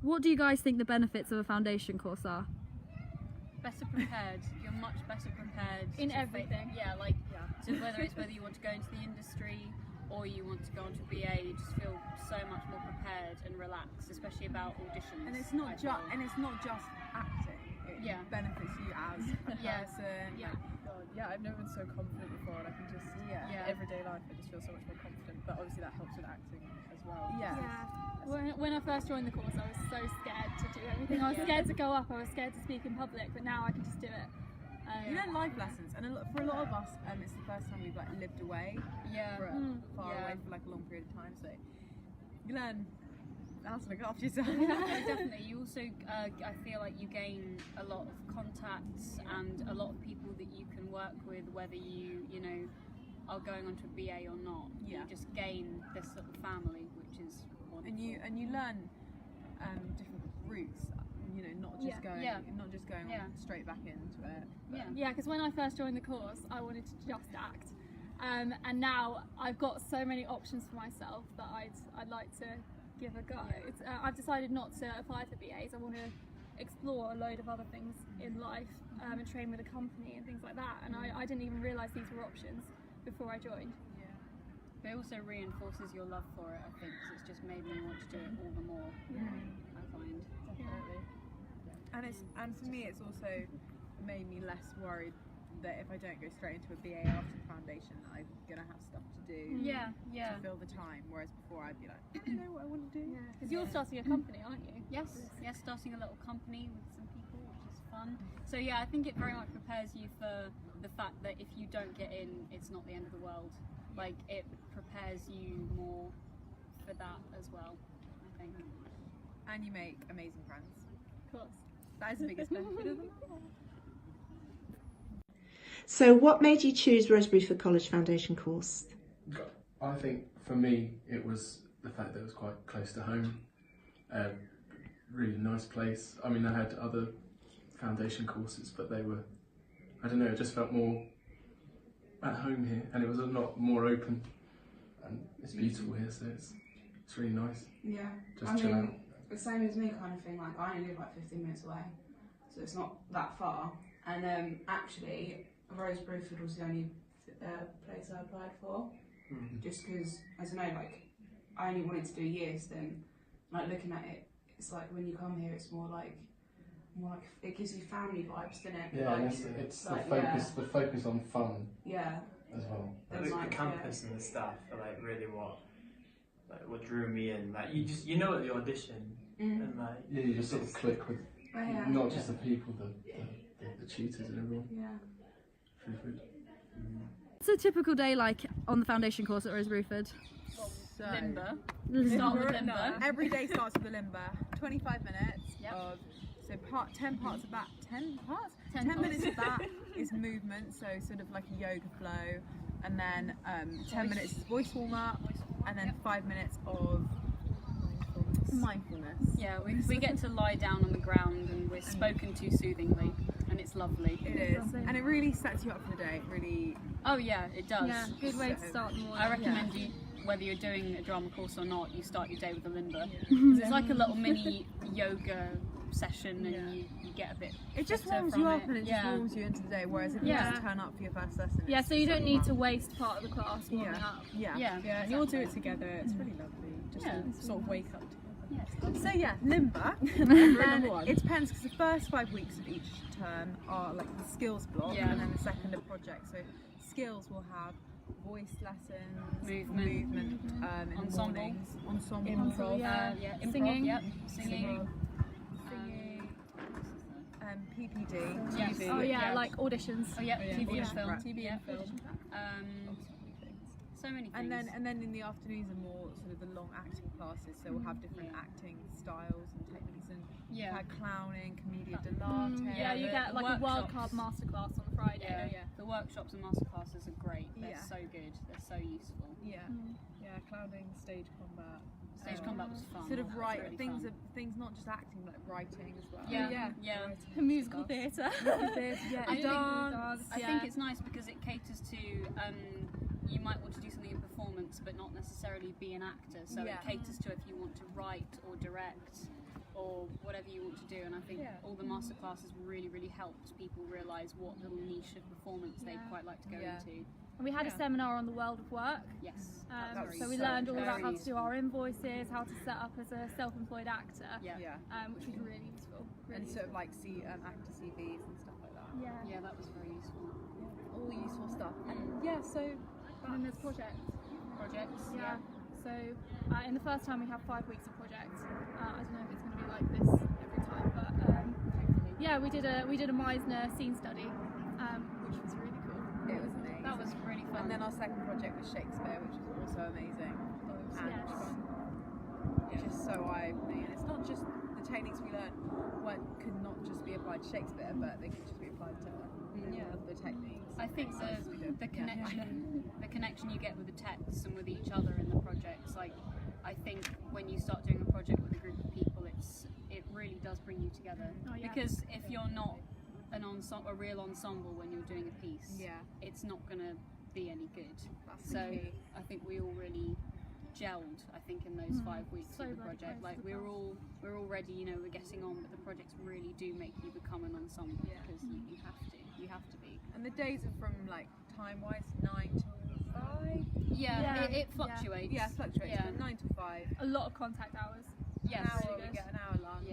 What do you guys think the benefits of a foundation course are? Better prepared. You're much better prepared In everything. So whether you want to go into the industry or you want to go into BA, you just feel so much more prepared and relaxed, especially about auditions. And it's not just acting. It benefits you as a person. Yeah. Yeah, I've never been so confident before, and I can just everyday life I just feel so much more confident. But obviously that helps with acting as well. When I first joined the course, I was so scared to do everything. I was scared to go up, I was scared to speak in public, but now I can just do it. You learn life lessons, and for a lot of us, it's the first time we've lived away, far away for a long period of time. So you learn how to look after yourself. Definitely. You also, I feel like you gain a lot of contacts and a lot of people that you can work with, whether you are going onto a BA or not. You just gain this sort of family, which is wonderful. And you learn different routes. Not just going straight back into it. Yeah, because when I first joined the course, I wanted to just act, and now I've got so many options for myself that I'd like to give a go. I've decided not to apply for BAs. I want to explore a load of other things in life and train with a company and things like that. And I didn't even realise these were options before I joined. But it also reinforces your love for it, I think, because it's just made me want to do it all the more. I find. Definitely. And for me, it's also made me less worried that if I don't go straight into a BA after the foundation, I'm gonna have stuff to do. To fill the time. Whereas before, I'd be like, I don't know what I want to do. Because you're starting a company, aren't you? Yes, starting a little company with some people, which is fun. So I think it very much prepares you for the fact that if you don't get in, it's not the end of the world. It prepares you more for that as well, I think. And you make amazing friends. Of course. That is the biggest benefit of them. So what made you choose Bruford College Foundation course? I think for me it was the fact that it was quite close to home. Really nice place. I mean, I had other foundation courses, but they were, I don't know, it just felt more at home here, and it was a lot more open, and it's beautiful here, so it's really nice. Yeah, Just chill out. The same as me kind of thing. I only live 15 minutes away, so it's not that far. And actually, Rose Bruford was the only place I applied for, just because I don't know, I only wanted to do a year. So then, looking at it, it's when you come here, it's more like it gives you family vibes, doesn't it? Yeah, it's the focus on fun. Yeah. As well. The campus and the staff are really what drew me in. You know at the audition, and you just sort of click with not just the people, the tutors and everyone. Yeah. What's a typical day like on the foundation course at Rose Bruford? So, Limber. Start with limber. Every day starts with a limber. 25 minutes of 10 parts of that. 10 parts? 10 minutes of that is movement, so sort of like a yoga flow, and then 10 minutes is voice warm up, and then 5 minutes of mindfulness. Yeah, we get to lie down on the ground and we're spoken to soothingly, and it's lovely. It is, and it really sets you up for the day. It really. Oh yeah, it does. Yeah, good way to start the morning. I recommend you, whether you're doing a drama course or not, you start your day with a limber. Because it's like a little mini yoga session, and you get a bit. It just warms you up, and it just warms you into the day. Whereas if you just turn up for your first lesson, so you don't need to waste part of the class warming up. Yeah, and you all do it together. It's really lovely. Just to sort of wake up together. So limber, and then it depends, because the first 5 weeks of each term are the skills block, and then the second are projects. So skills will have voice lessons, movement in the mornings, ensemble, improv, singing, PPD, TV. Oh yeah, like auditions. Oh yeah, TV and film. TV and film. So many things. And then in the afternoons are more sort of the long acting classes, so we'll have different acting styles and techniques, and clowning, commedia dell'arte. Yeah, you get like a wild card masterclass on Friday. The workshops and masterclasses are great. They're so good. They're so useful. Yeah, clowning, stage combat. Stage combat was fun. Sort of really things not just acting, but writing as well. Yeah. Musical theatre. Dance. I think it's nice because it caters to. You might want to do something in performance, but not necessarily be an actor. So it caters to if you want to write or direct or or whatever you want to do. And I think all the masterclasses really, really helped people realise what little niche of performance they'd quite like to go into. And we had a seminar on the world of work. Yes. So we learned all about how to do our invoices, how to set up as a self-employed actor. Which was really useful. And sort of like see actor CVs and stuff like that. Yeah, that was very useful. All useful stuff. And and then there's projects. Yeah. So in the first time we have 5 weeks of projects. I don't know if it's going to be like this every time, but we did a Meisner scene study, which was really cool. It was amazing. That was really fun. And then our second project was Shakespeare, which was also amazing. Just so eye-opening. And it's not just the techniques we learned could not just be applied to Shakespeare, but they could just be applied to other techniques. I think the connection you get with the texts and with each other in the projects, like I think when you start doing a project with a group of people, it really does bring you together. Because if you're not a real ensemble when you're doing a piece, it's not going to be any good. So I think we all really gelled, I think, in those 5 weeks of the project. Like we're all ready, we're getting on, but the projects really do make you become an ensemble because you have to be. And the days are from like time-wise 9 till 5. It fluctuates. Yeah, it fluctuates. But 9 till 5. A lot of contact hours. Yes. An hour, we get an hour lunch.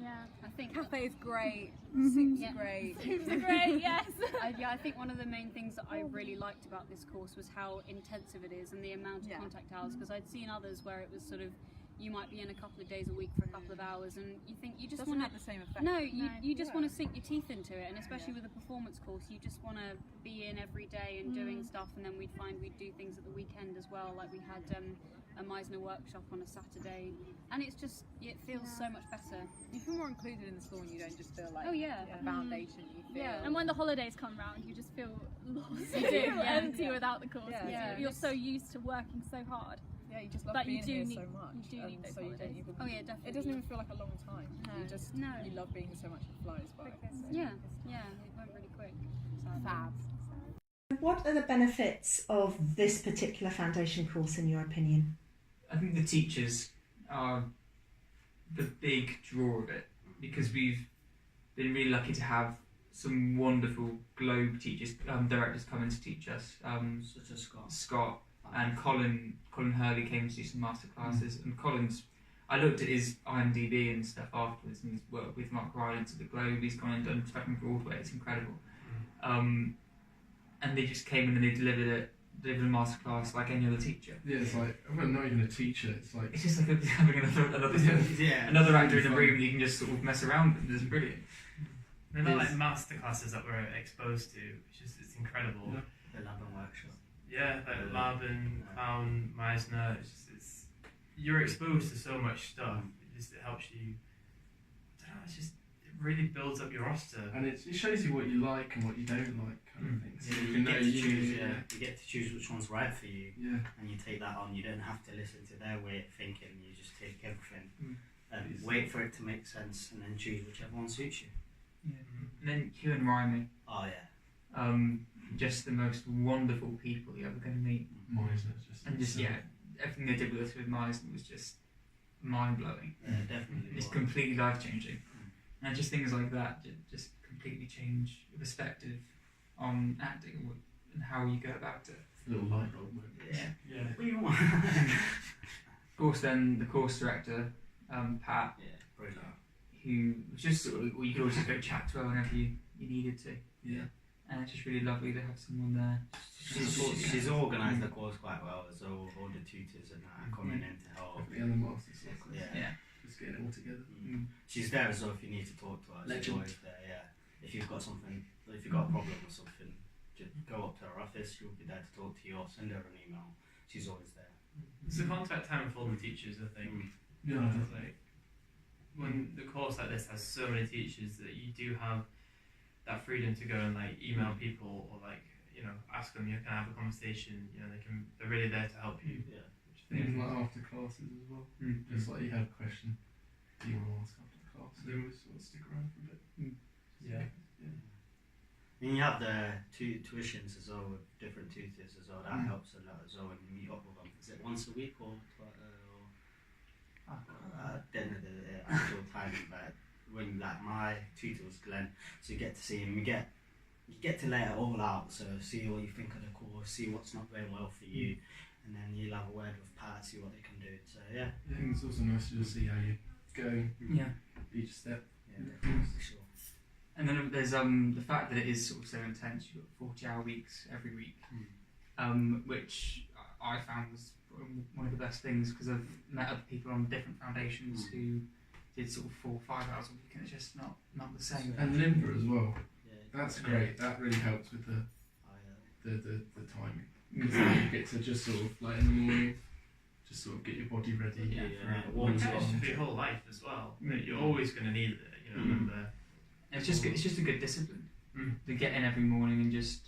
Yeah. I think cafe is great. Soup's great. Soups are great. Yes. I think one of the main things that I really liked about this course was how intensive it is and the amount of contact hours. Because I'd seen others where it was sort of you might be in a couple of days a week for a couple of hours, and you think you just want to have the same effect. No, you just want to sink your teeth into it, and especially with a performance course, you just want to be in every day and doing stuff. And then we'd do things at the weekend as well. Like we had a Meisner workshop on a Saturday, and it feels so much better. You feel more included in the school, and you don't just feel like a foundation. You feel and when the holidays come round, you just feel lost. You do, empty without the course. You're so used to working so hard. Yeah, you just love being here so much. You do need those holidays. Definitely. It doesn't even feel like a long time. No. You love being here so much, it flies by. Yeah, it went really quick. Fab. What are the benefits of this particular foundation course in your opinion? I think the teachers are the big draw of it, because we've been really lucky to have some wonderful Globe teachers, directors come in to teach us. Such as Scott and Colin Hurley came to do some master classes, and Colin's, I looked at his IMDb and stuff afterwards, and he's worked with Mark Rylance at the Globe, he's gone and done stuff on Broadway, it's incredible. And they just came in and they delivered a masterclass like any other teacher. Yeah, it's like, I'm not even a teacher, it's just like having another actor in the room you can just sort of mess around with. It's brilliant. They're not like masterclasses that we're exposed to, it's incredible. The Laban workshop. Yeah, like Laban, Clown, Meisner, you're exposed to so much stuff. It helps you, I don't know, it really builds up your roster. And it shows you what you like and what you don't like, kind of thing. So you get to choose which one's right for you, and you take that on. You don't have to listen to their way of thinking, you just take everything and wait for it to make sense and then choose whichever one suits you. And then Hugh and Ryman. Oh yeah. Just the most wonderful people you're ever going to meet. Meisner, everything they did with us with Meisner was just mind blowing. Yeah, definitely. It's completely life changing, and just things like that just completely change your perspective on acting and how you go about it. It's a little light bulb moment. Yeah. What do you want? Of course, then the course director, Pat. Yeah, brilliant. Who was just sort of, you could always just go chat to her whenever you needed to. Yeah. And it's just really lovely to have someone there. She's organised the course quite well, so all the tutors and that are coming in to help. And the masters. Yeah. Just getting it all together. She's there as well if you need to talk to her. She's always there, If you've got a problem or something, just go up to her office, she'll be there to talk to you, or send her an email. She's always there. It's the contact time for all the teachers, I think. Like, when the course like this has so many teachers, that you do have that freedom to go and like email people or like ask them. You can have a conversation. They're really there to help you. Yeah. Even like after classes as well. Just like you have a question, do you want to ask after the class? They always sort of stick around for a bit. Yeah. And you have the tuitions as well with different tutors as well. That helps a lot as well when you meet up with them. Is it once a week or then the actual time? when like my tutor was Glenn, so you get to see him, you get to lay it all out, so see what you think of the course, see what's not going well for you, and then you'll have a word with Pat, see what they can do. So yeah. I think it's also nice to just see how you're going. Yeah. Each step. Yeah, for sure. And then there's the fact that it is sort of so intense. You've got 40-hour weeks every week, which I found was one of the best things, because I've met other people on different foundations who did sort of 4 or 5 hours a week, and it's just not the same. And limber as well. That's great. That really helps with the timing. Because then you get to just sort of like in the morning, just sort of get your body ready. For your whole life as well. You're always going to need it. You know, remember. It's just a good discipline to get in every morning and just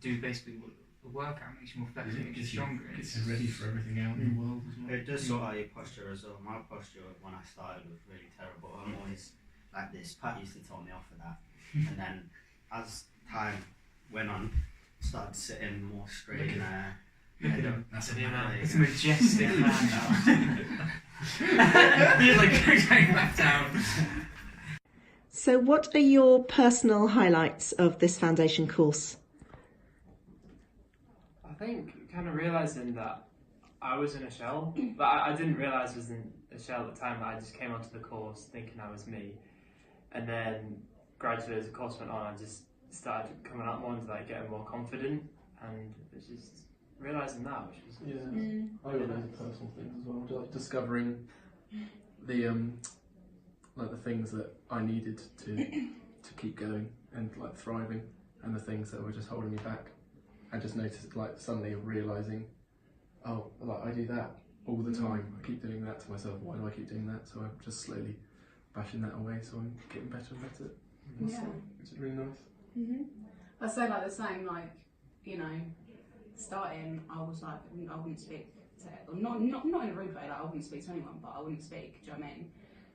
do basically what the workout makes you more flexible, makes you stronger. Gets you ready for everything out in the world as well. It does sort out your posture as well. My posture when I started was really terrible. I'm always like this. Pat used to tell me off for that, and then as time went on, started sitting more straight. Look at him. That's a man. It's a majestic man now. He's like going back down. So what are your personal highlights of this foundation course? I think kind of realising that I was in a shell, but I didn't realise I was in a shell at the time. I just came onto the course thinking I was me, and then gradually as the course went on, I just started coming out more and like getting more confident, and it's just realising that, which was I got those personal things as well, like discovering the like the things that I needed to keep going and like thriving, and the things that were just holding me back. I just noticed like suddenly realising, oh, like I do that all the time. I keep doing that to myself. Why do I keep doing that? So I'm just slowly bashing that away. So I'm getting better and better. Which is really nice. I'd say like the same. Like, you know, starting, I was like, I wouldn't speak to not in a rude way. Like I wouldn't speak to anyone, but I wouldn't speak. Do you know what I mean?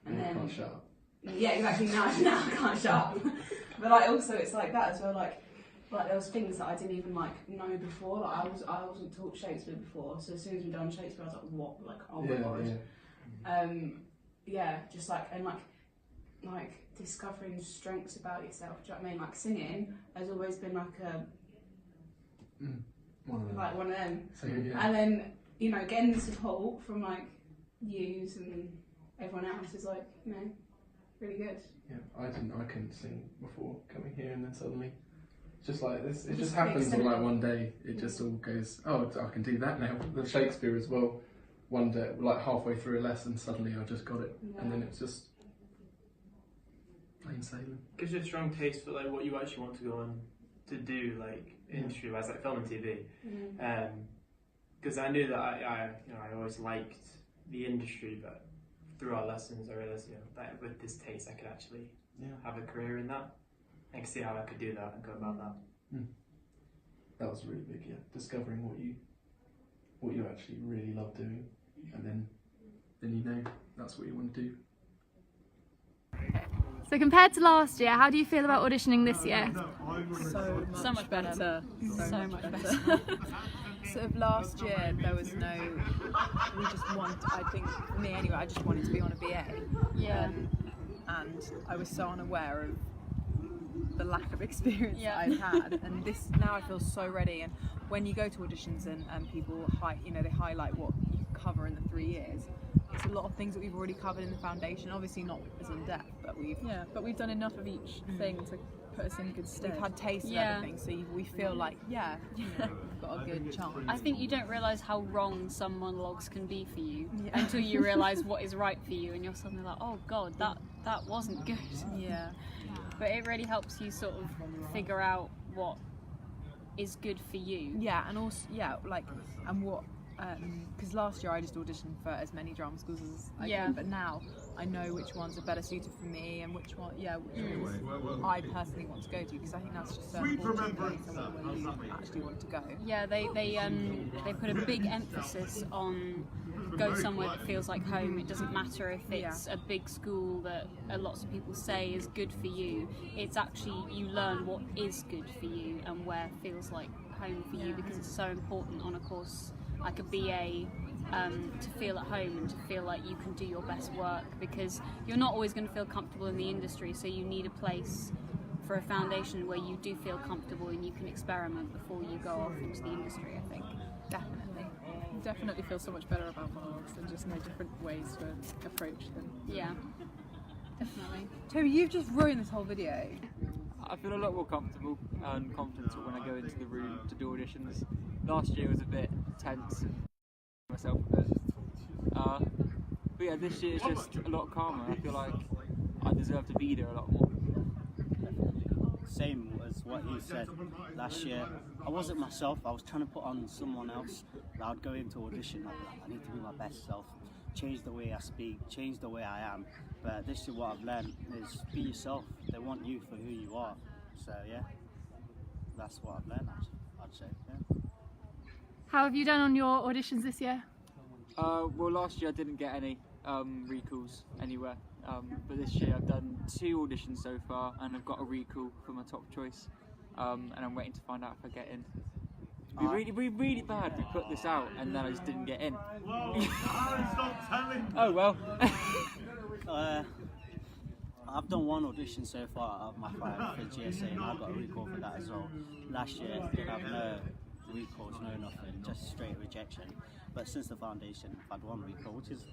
And then can't shut up. Yeah, exactly. Now I can't shut up. But like also, it's like that as well. Like there was things that I didn't even like know before. Like I wasn't taught Shakespeare before. So as soon as we done Shakespeare, I was like, what? Like, oh my god. Yeah. Just like and like discovering strengths about yourself. Do you know what I mean? Like singing has always been like one of them. So, yeah. And then you know, getting the support from like yous and everyone else is like, you know, really good. Yeah, I couldn't sing before coming here, and then suddenly, just like this, it just happens all like one day. It just all goes, oh, I can do that now. The Shakespeare as well. One day, like halfway through a lesson, suddenly I just got it, and then it's just plain sailing. Gives you a strong taste for like what you actually want to go on to do, like industry-wise, like film and TV. Because I knew that I always liked the industry, but through our lessons, I realised, you know, that with this taste, I could actually have a career in that. I could see how I could do that and go about that. That was really big, discovering what you actually really love doing, and then you know that's what you want to do. So compared to last year, how do you feel about auditioning this year? So much better. So much better. Sort of last year there was no, we just wanted, I think for me anyway, I just wanted to be on a BA. And I was so unaware of the lack of experience that I've had, and this now I feel so ready. And when you go to auditions and people they highlight what you cover in the 3 years, it's a lot of things that we've already covered in the foundation, obviously not as in depth, but we've done enough of each thing to put us in good stead. We've had taste of everything, so we feel like we've got a good chance. I think you don't realise how wrong some monologues can be for you until you realise what is right for you, and you're suddenly like, oh god, that wasn't good. But it really helps you sort of figure out what is good for you. And also and what because last year I just auditioned for as many drama schools as I could, but now I know which ones are better suited for me and which ones I personally want to go to, because I think that's just so important, going somewhere where you actually want to go. They put a big emphasis on go somewhere that feels like home. It doesn't matter if it's a big school that lots of people say is good for you. It's actually, you learn what is good for you and where feels like home for you, because it's so important on a course like a BA to feel at home and to feel like you can do your best work, because you're not always going to feel comfortable in the industry, so you need a place for a foundation where you do feel comfortable and you can experiment before you go off into the industry, I think. Definitely. Definitely feel so much better about monologues and just know different ways to approach them. Yeah, definitely. Toby, you've just ruined this whole video. I feel a lot more comfortable and confident when I go into the room to do auditions. Last year was a bit tense and myself a bit. But yeah, this year is just a lot calmer. I feel like I deserve to be there a lot more. Same as what he said last year. I wasn't myself, I was trying to put on someone else. I would go into audition, I'd be like, I need to be my best self, change the way I speak, change the way I am. But this year what I've learned is be yourself. They want you for who you are. So yeah, that's what I've learned, I'd say. Yeah. How have you done on your auditions this year? Well, last year I didn't get any recalls anywhere. But this year I've done 2 auditions so far and I've got a recall for my top choice, and I'm waiting to find out if I get in. It'd be really bad if we put this out and then I just didn't get in. Oh well. I've done 1 audition so far out of my 5 for GSA and I got a recall for that as well. Last year I didn't have no recalls, no nothing, just straight rejection. But since the foundation I've had 1 recall, which is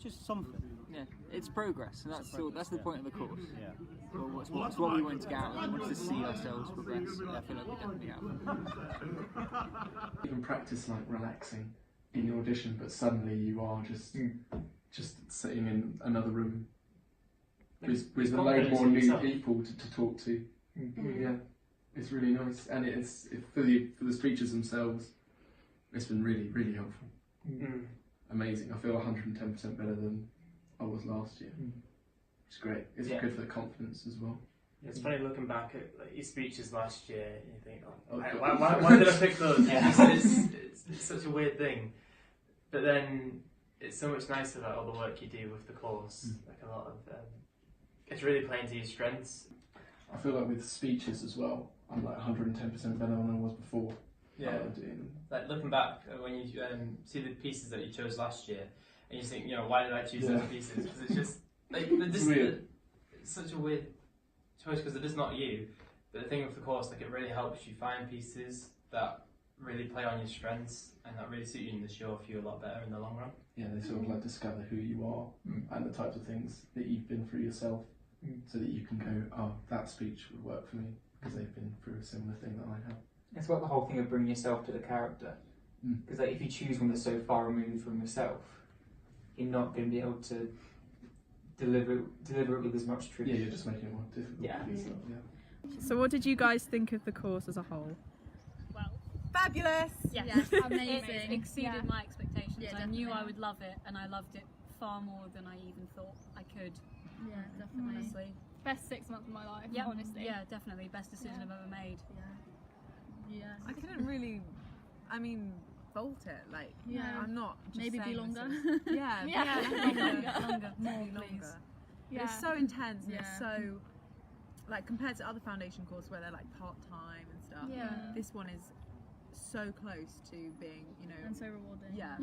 just something. Yeah, it's progress, and that's the point of the course. Yeah. Well, it's what we wanted to get out of it. We wanted to see ourselves progress. I feel like we definitely have. Even practice like relaxing in your audition, but suddenly you are just sitting in another room with a load more new people to talk to. Yeah, it's really nice, and it's for the speeches themselves. It's been really helpful. Amazing. I feel 110% better than I was last year. It's great. It's good for the confidence as well. Yeah, it's funny looking back at like, your speeches last year and you think, why did I pick those? It's such a weird thing. But then it's so much nicer about all the work you do with the course. Like a lot of it's really playing to your strengths. I feel like with speeches as well, I'm like 110% better than I was before. Yeah, like looking back when you see the pieces that you chose last year, and you think, why did I choose those pieces? Because it's just like it's such a weird choice because it is not you. But the thing with the course, like it really helps you find pieces that really play on your strengths and that really suit you in the show for you a lot better in the long run. Yeah, they sort of like discover who you are and the types of things that you've been through yourself, so that you can go, oh, that speech would work for me because they've been through a similar thing that I have. It's about the whole thing of bringing yourself to the character. Because like, if you choose one that's so far removed from yourself, you're not going to be able to deliver it with as much truth. Yeah, you're just making it more difficult. Yeah. So what did you guys think of the course as a whole? Well, fabulous! Yes, amazing. It exceeded my expectations. Yeah, I knew I would love it, and I loved it far more than I even thought I could. Yeah, definitely. Honestly. Best 6 months of my life, honestly. Yeah, definitely. Best decision I've ever made. Yeah. I couldn't really, fault it. Like, I'm not just maybe be saying longer. longer. Please. Yeah. It's so intense and it's so, like, compared to other foundation courses where they're like part-time and stuff. Yeah. This one is so close to being, and so rewarding. Yeah.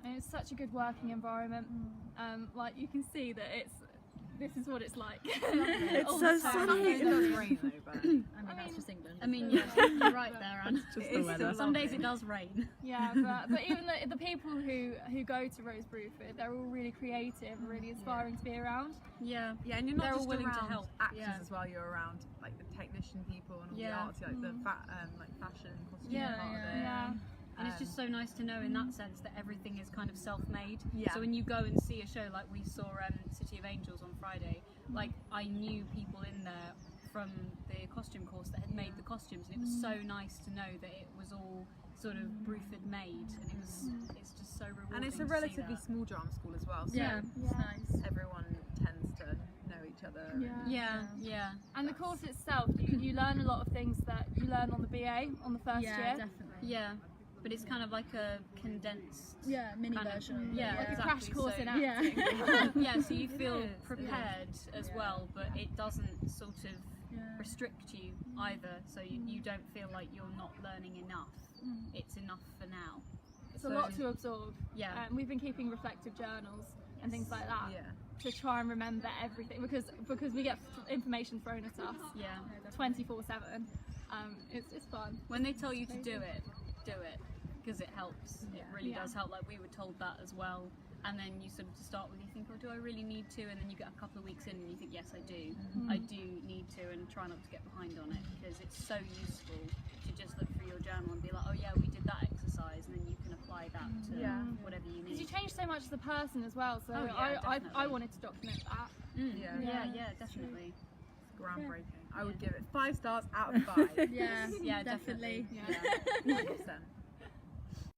And it's such a good working environment. Like you can see that this is what it's like. It's so sunny. It does rain though, but that's just England. You're right there, Anne. Just the weather. Some days it does rain. Yeah, but even the people who go to Rose Bruford, they're all really creative, really inspiring to be around. Yeah, and you're not they're just all willing around to help. actors as well. You're around like the technician people and all the arts, like the fashion, costume part of it. And it's just so nice to know in that sense that everything is kind of self-made. Yeah. So when you go and see a show like we saw City of Angels on Friday, like I knew people in there from the costume course that had made the costumes, and it was so nice to know that it was all sort of Bruford made, and it's just so rewarding. And it's a relatively small drama school as well, so it's nice. everyone tends to know each other. Yeah. And the course itself, you learn a lot of things that you learn on the BA on the first year. Definitely. Yeah. But it's kind of like a condensed mini version. Like exactly. a crash course in acting. Yeah, so you feel prepared as well, but it doesn't sort of restrict you either, so you don't feel like you're not learning enough. It's enough for now. It's a lot to absorb. Yeah. We've been keeping reflective journals and things like that. Yeah. To try and remember everything because we get information thrown at us. Yeah. 24/7. It's fun. When they tell you to do it because it helps. It really Yeah. does help. Like we were told that as well. And then you sort of to start with, you think, oh, do I really need to? And then you get a couple of weeks in and you think, yes, I do. I do need to, and try not to get behind on it because it's so useful to just look through your journal and be like, oh yeah, we did that exercise, and then you can apply that to whatever you need. Because you change so much as a person as well. So I wanted to document that. Yeah, definitely. It's groundbreaking. I would give it 5 stars out of 5. Yeah, definitely. Yeah. 100%.